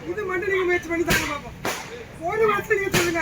இது மட்டும் நீங்க முயற்சி பண்ணி தாங்க பாப்போம். ஒரு வருஷம் நீங்க சொல்லுங்க.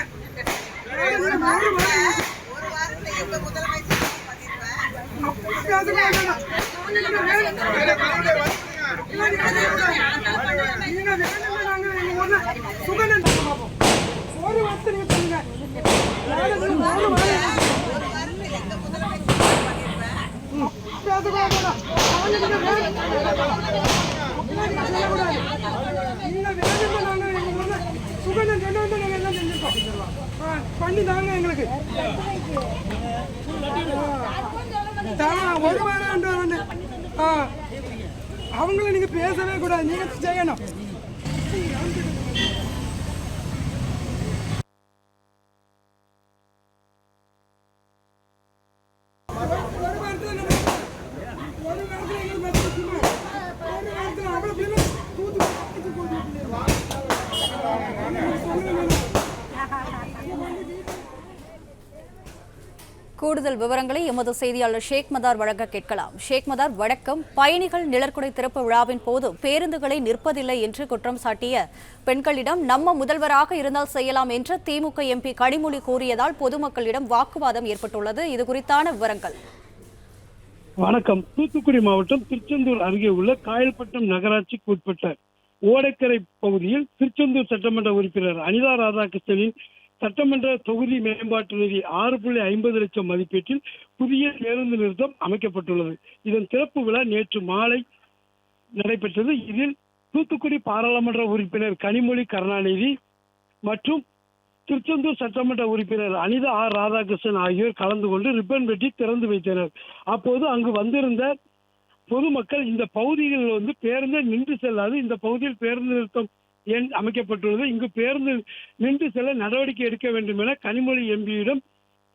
பண்ணி தாங்க எங்களுக்கு ஒரு வாரம் அவங்கள நீங்க பேசவே கூடாது, நீங்க செய்யணும். கூடுதல் விவரங்களை எமது செய்தியாளர் ஷேக் மதார் வழங்க கேட்கலாம். ஷேக் மதார், வணக்கம். பயணிகள் நிழற்குடை திறப்பு விழாவின் போது பேருந்துகளை நிற்பதில்லை என்று குற்றம் சாட்டிய பெண்களிடம் நம்ம முதல்வராக இருந்தால் செய்யலாம் என்று திமுக எம்பி கனிமொழி கூறியதால் பொதுமக்களிடம் வாக்குவாதம் ஏற்பட்டுள்ளது. இது குறித்தான விவரங்கள். வணக்கம். தூத்துக்குடி மாவட்டம் திருச்செந்தூர் அருகே உள்ள காயல்பட்டம் நகராட்சிக்கு உட்பட்ட ஓடைக்கரை பகுதியில் திருச்செந்தூர் சட்டமன்ற உறுப்பினர் அனிதா ராதாகிருஷ்ணனின் சட்டமன்ற தொகுதி மேம்பாட்டு நிதி 6.50 லட்சம் மதிப்பீட்டில் புதிய பேருந்து நிறுத்தம் அமைக்கப்பட்டுள்ளது. இதன் திறப்பு விழா நேற்று மாலை நடைபெற்றது. இதில் தூத்துக்குடி பாராளுமன்ற உறுப்பினர் கனிமொழி கருணாநிதி மற்றும் திருச்செந்தூர் சட்டமன்ற உறுப்பினர் அனிதா ராதாகிருஷ்ணன் ஆகியோர் கலந்து கொண்டு ரிப்பன் வெட்டி திறந்து வைத்தனர். அப்போது அங்கு வந்திருந்த பொதுமக்கள் இந்த பகுதிகளில் பேருந்து நின்று செல்லாது, இந்த பகுதியில் பேருந்து நிறுத்தம் ஏன் அமைக்கப்பட்டுள்ளது, இங்கு பேருந்து நின்று செல்ல நடவடிக்கை எடுக்க வேண்டும் என கனிமொழி எம்பியிடம்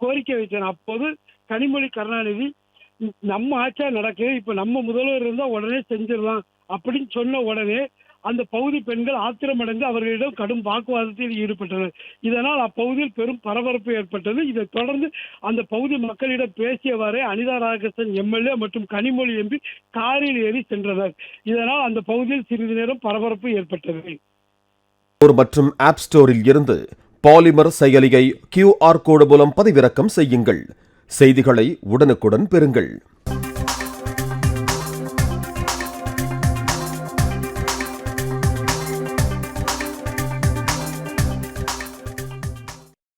கோரிக்கை வைத்தனர். அப்போது கனிமொழி கருணாநிதி நம்ம ஆட்சியா நடக்குது, இப்ப நம்ம முதல்வர் இருந்தா உடனே செஞ்சிடலாம் அப்படின்னு சொன்ன உடனே அந்த பகுதி பெண்கள் ஆத்திரமடைந்து அவர்களிடம் கடும் வாக்குவாதத்தில் ஈடுபட்டனர். இதனால் அப்பகுதியில் பெரும் பரபரப்பு ஏற்பட்டது. இதைத் தொடர்ந்து அந்த பகுதி மக்களிடம் பேசியவாறே அனிதா ராதாகிருஷ்ணன் எம்எல்ஏ மற்றும் கனிமொழி எம்பி காரில் ஏறி சென்றனர். இதனால் அந்த பகுதியில் சிறிது நேரம் பரபரப்பு ஏற்பட்டது. மற்றும் ஆப் ஸ்டோரில் இருந்து பாலிமர் செயலியை QR கோடு மூலம் பதிவிறக்கம் செய்யுங்கள். செய்திகளை உடனுக்குடன் பெறுங்கள்.